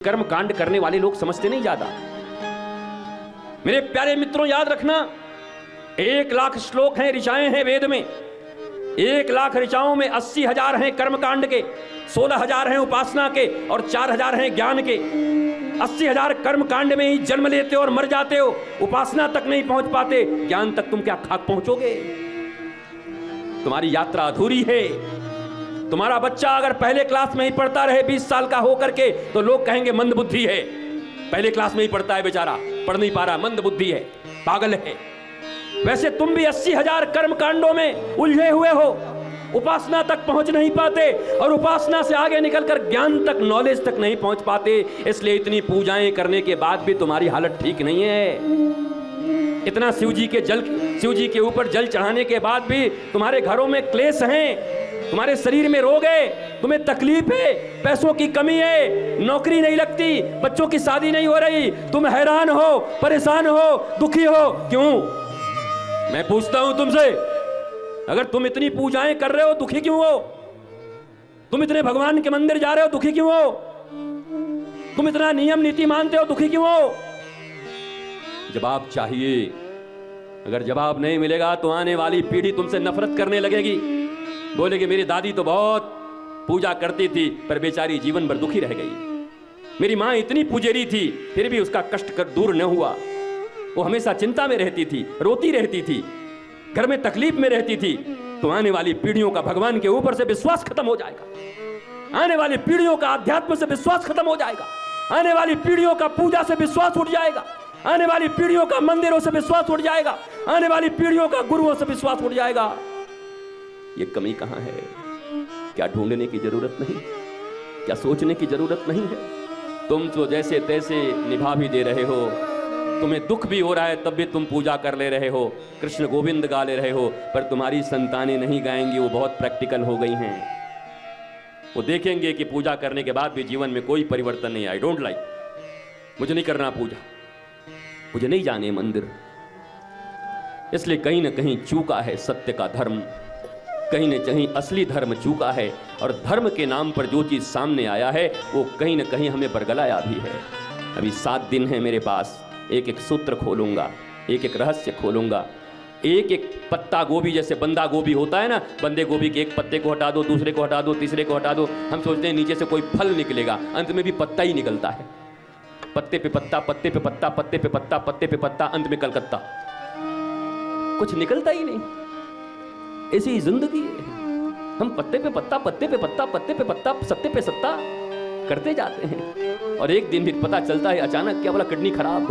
कर्म कांड करने वाले लोग समझते नहीं ज्यादा। मेरे प्यारे मित्रों, याद रखना, 1,00,000 श्लोक हैं, ऋचाएं हैं वेद में। 1,00,000 ऋचाओं में 80,000 हैं कर्म कांड के, 16,000 हैं उपासना के और 4,000 हैं ज्ञान के। 80,000 कर्म कांड में ही जन्म लेते हो और मर जाते हो, उपासना तक नहीं पहुंच पाते, ज्ञान तक तुम क्या खाक पहुंचोगे? तुम्हारी यात्रा अधूरी है। तुम्हारा बच्चा अगर पहले क्लास में ही पढ़ता रहे 20 साल का होकर के, तो लोग कहेंगे मंद बुद्धि है। पहले क्लास में ही पढ़ता है बेचारा, पढ़ नहीं पा रहा, मंद बुद्धि है, पागल है। वैसे तुम भी 80,000 कर्म कांडों में उलझे हुए हो, उपासना तक पहुंच नहीं पाते और उपासना से आगे निकलकर ज्ञान तक, नॉलेज तक नहीं पहुंच पाते। इसलिए इतनी पूजाएं करने के बाद भी तुम्हारी हालत ठीक नहीं है। इतना शिव जी के ऊपर जल चढ़ाने के बाद भी तुम्हारे घरों में क्लेश हैं, तुम्हारे शरीर में रोग है, तुम्हें तकलीफ है, पैसों की कमी है, नौकरी नहीं लगती, बच्चों की शादी नहीं हो रही, तुम हैरान हो, परेशान हो, दुखी हो। क्यों? मैं पूछता हूं तुमसे, अगर तुम इतनी पूजाएं कर रहे हो, दुखी क्यों हो? तुम इतने भगवान के मंदिर जा रहे हो, दुखी क्यों हो? तुम इतना नियम नीति मानते हो, दुखी क्यों हो? जवाब चाहिए। अगर जवाब नहीं मिलेगा तो आने वाली पीढ़ी तुमसे नफरत करने लगेगी, बोलेगी मेरी दादी तो बहुत पूजा करती थी पर बेचारी जीवन भर दुखी रह गई। मेरी माँ इतनी पुजेरी थी फिर भी उसका कष्ट कर दूर न हुआ। वो हमेशा चिंता में रहती थी, रोती रहती थी, घर में तकलीफ में रहती थी। तो आने वाली पीढ़ियों का भगवान के ऊपर से विश्वास खत्म हो जाएगा, आने वाली पीढ़ियों का अध्यात्म से विश्वास खत्म हो जाएगा, आने वाली पीढ़ियों का पूजा से विश्वास उठ जाएगा, आने वाली पीढ़ियों का मंदिरों से विश्वास उठ जाएगा, आने वाली पीढ़ियों का गुरुओं से विश्वास उठ जाएगा। ये कमी कहां है? क्या ढूंढने की जरूरत नहीं? क्या सोचने की जरूरत नहीं है? तुम तो जैसे तैसे निभा भी दे रहे हो, तुम्हें दुख भी हो रहा है तब भी तुम पूजा कर ले रहे हो, कृष्ण गोविंद गा ले रहे हो, पर तुम्हारी संतानें नहीं गाएंगी। वो बहुत प्रैक्टिकल हो गई हैं। वो देखेंगे कि पूजा करने के बाद भी जीवन में कोई परिवर्तन नहीं। आई डोंट लाइक, मुझे नहीं करना पूजा, मुझे नहीं जाने मंदिर। इसलिए कहीं ना कहीं चूका है सत्य का धर्म, कहीं न कहीं असली धर्म चूका है। और धर्म के नाम पर जो चीज सामने आया है वो कहीं न कहीं हमें बरगलाया भी है। अभी 7 दिन है मेरे पास, एक एक सूत्र खोलूंगा, एक एक रहस्य खोलूंगा, एक एक पत्ता गोभी, जैसे बंदा गोभी होता है ना, बंदे गोभी के एक पत्ते को हटा दो, दूसरे को हटा दो, तीसरे को हटा दो, हम सोचते हैं नीचे से कोई फल निकलेगा, अंत में भी पत्ता ही निकलता है। पत्ते पे पत्ता, पत्ते पे पत्ता, पत्ते पे पत्ता, पत्ते पे पत्ता, अंत में कलकत्ता, कुछ निकलता ही नहीं। ऐसी जिंदगी है। हम पत्ते पे पत्ता, पत्ते पे पत्ता, पत्ते पे पत्ता, सत्ते पे सत्ता करते जाते हैं। और एक दिन फिर पता चलता है अचानक, क्या बोला किडनी खराब,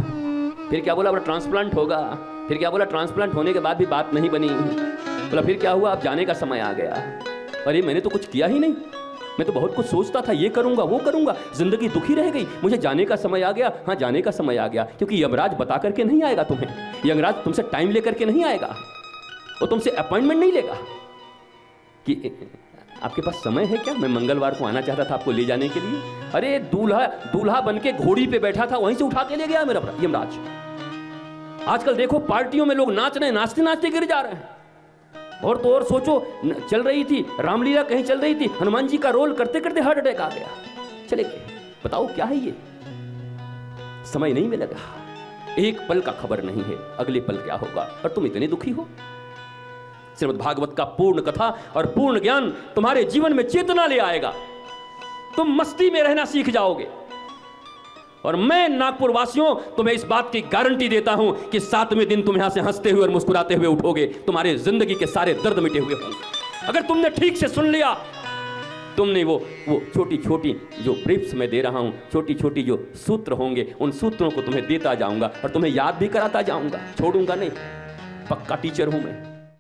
फिर क्या बोला ट्रांसप्लांट होगा, फिर क्या बोला ट्रांसप्लांट होने के बाद भी बात नहीं बनी, बोला फिर क्या हुआ, अब जाने का समय आ गया। अरे मैंने तो कुछ किया ही नहीं, मैं तो बहुत कुछ सोचता था, ये करूंगा वो करूंगा, जिंदगी दुखी रह गई, मुझे जाने का समय आ गया। हाँ, जाने का समय आ गया, क्योंकि यमराज बता करके नहीं आएगा तुम्हें, यमराज तुमसे टाइम लेकर के नहीं आएगा, वो तुमसे अपॉइंटमेंट नहीं लेगा कि आपके पास समय है क्या, मैं मंगलवार को आना चाहता था आपको ले जाने के लिए। अरे दूल्हा बन के घोड़ी पे बैठा था, वहीं से उठा के ले गया मेरा यमराज। आजकल देखो पार्टियों में लोग नाच रहे हैं, नाचते नाचते गिर जा रहे हैं। और तो और सोचो, चल रही थी रामलीला, कहीं चल रही थी, हनुमान जी का रोल करते करते हार्ट अटैक आ गया, चले गए। बताओ क्या है ये? समय नहीं मिलेगा, एक पल का खबर नहीं है अगले पल क्या होगा, और तुम इतने दुखी हो। श्रीमद् भागवत का पूर्ण कथा और पूर्ण ज्ञान तुम्हारे जीवन में चेतना ले आएगा, तुम मस्ती में रहना सीख जाओगे। और मैं नागपुर वासियों तुम्हें इस बात की गारंटी देता हूं कि 7वें दिन तुम यहां से हंसते हुए और मुस्कुराते हुए उठोगे, तुम्हारे जिंदगी के सारे दर्द मिटे हुए होंगे। अगर तुमने ठीक से सुन लिया, तुमने वो छोटी छोटी जो ब्रीफ्स में दे रहा हूं, छोटी छोटी जो सूत्र होंगे, उन सूत्रों को तुम्हें देता जाऊंगा और तुम्हें याद भी कराता जाऊंगा, छोड़ूंगा नहीं, पक्का टीचर हूं मैं।